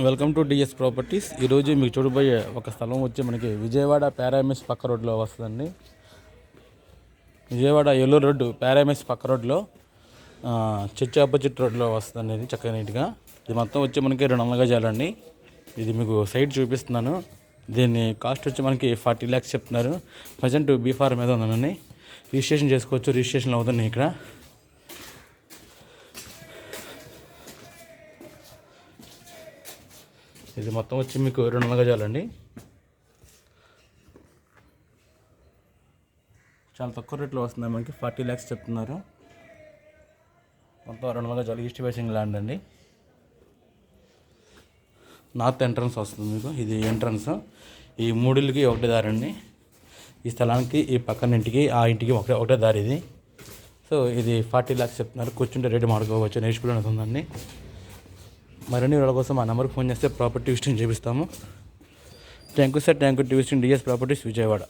Welcome to DS properties. ఈరోజు మీకు చూడబోయే ఒక స్థలం వచ్చి మనకి విజయవాడ పారామిస్ పక్క రోడ్లో వస్తుందండి. విజయవాడ ఏలూరు రోడ్డు పారామిస్ పక్క రోడ్లో చర్చి ఆపోజిట్ రోడ్లో వస్తుందండి. ఇది చక్కగా నీట్గా ఇది మొత్తం వచ్చి మనకి 200 గజాలండి. ఇది మీకు సైట్ చూపిస్తున్నాను. దీన్ని కాస్ట్ వచ్చి మనకి 40 lakhs చెప్తున్నారు. ప్రజెంట్ బీఫార్ మీద ఉందండి. రిజిస్ట్రేషన్ చేసుకోవచ్చు. రిజిస్ట్రేషన్ అవుతుంది ఇక్కడ. ఇది మొత్తం వచ్చి మీకు 200 గజాలండి. చాలా తక్కువ రేట్లో వస్తుంది. మనకి 40 lakhs చెప్తున్నారు. మొత్తం 200 గజాలు ఈస్ట్ ఫేసింగ్ ల్యాండ్ అండి. నార్త్ ఎంట్రన్స్ వస్తుంది మీకు. ఇది ఎంట్రన్స్. ఈ మూడిళ్ళకి ఒకటే దారి అండి. ఈ స్థలానికి ఈ పక్కన ఇంటికి ఆ ఇంటికి ఒకటే దారి ఇది. సో ఇది 40 lakhs చెప్తున్నారు. కూర్చుంటే రేటు మాడుకోవచ్చు. నేర్చుకునేది ఉందండి. మరిన్ని వాళ్ళ కోసం ఆ నెంబర్కి ఫోన్ చేస్తే ప్రాపర్టీ విజిటింగ్ చేపిస్తాము. Thank you sir. Thank you to visiting DS properties Vijayawada.